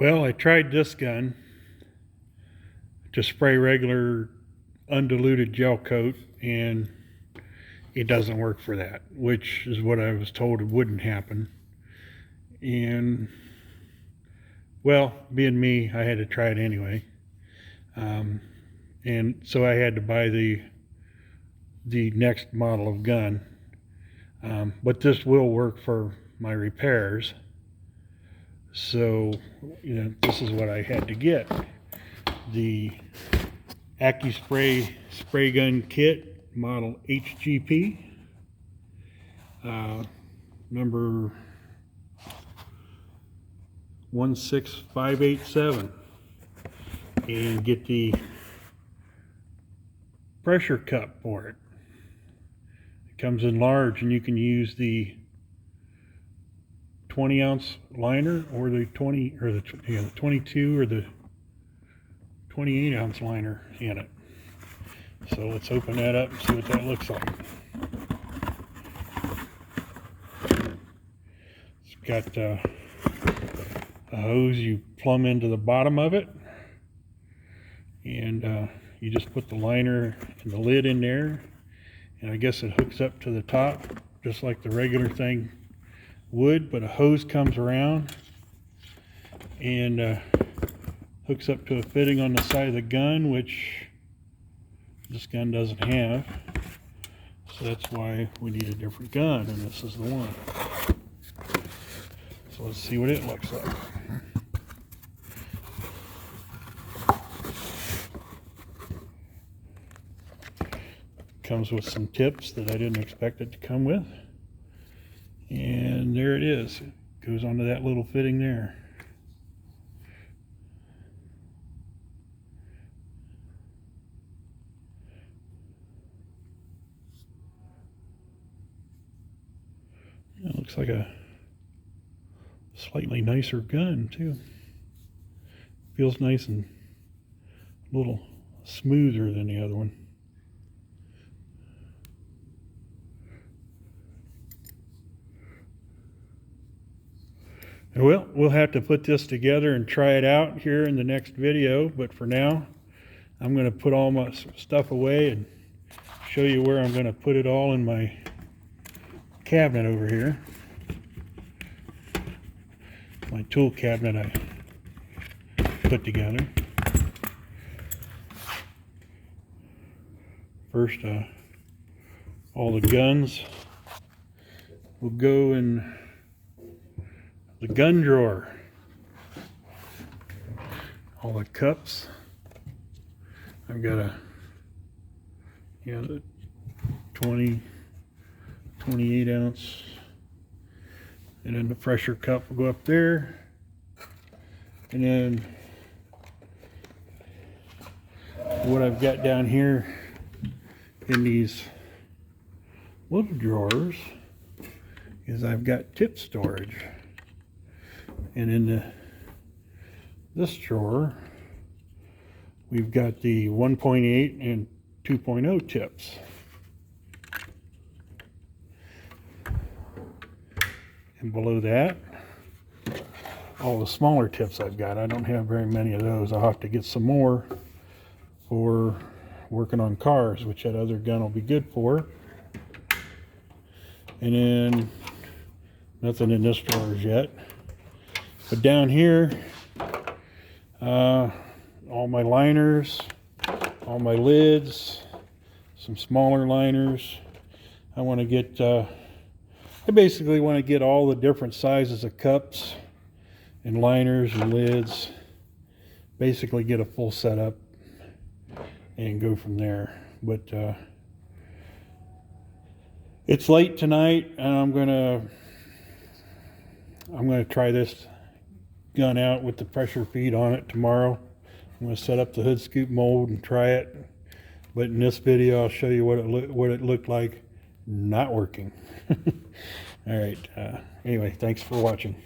Well, I tried this gun to spray regular undiluted gel coat, and it doesn't work for that, which is what I was told it wouldn't happen. And well, being me, I had to try it anyway. And so I had to buy the next model of gun. But this will work for my repairs. So, this is what I had to get. The Accuspray spray gun kit, model HGP, number 16587, and get the pressure cup for it. It comes in large, and you can use the 20-ounce liner or the 22 or the 28-ounce liner in it. So let's open that up and see what that looks like. It's got a hose you plumb into the bottom of it, and you just put the liner and the lid in there, and I guess it hooks up to the top just like the regular thing would, but a hose comes around and hooks up to a fitting on the side of the gun, which this gun doesn't have. So that's why we need a different gun, and this is the one. So let's see what it looks like. Comes with some tips that I didn't expect it to come with. And there it is. It goes onto that little fitting there. It looks like a slightly nicer gun too. Feels nice and a little smoother than the other one. Well, we'll have to put this together and try it out here in the next video, but for now I'm going to put all my stuff away and show you where I'm going to put it all in my cabinet over here. My tool cabinet I put together. First, all the guns will go in the gun drawer. All the cups. I've got the 28 ounce, and then the pressure cup will go up there, and then what I've got down here in these little drawers is I've got tip storage. And in this drawer, we've got the 1.8 and 2.0 tips. And below that, all the smaller tips I've got. I don't have very many of those. I'll have to get some more for working on cars, which that other gun will be good for. And then nothing in this drawers yet. But down here, all my liners, all my lids, some smaller liners. I want to get, I basically want to get all the different sizes of cups and liners and lids. Basically get a full setup and go from there. But it's late tonight, and I'm gonna try this gun out with the pressure feed on it tomorrow. I'm going to set up the hood scoop mold and try it, but in this video I'll show you what it looked like not working. All right, anyway, thanks for watching.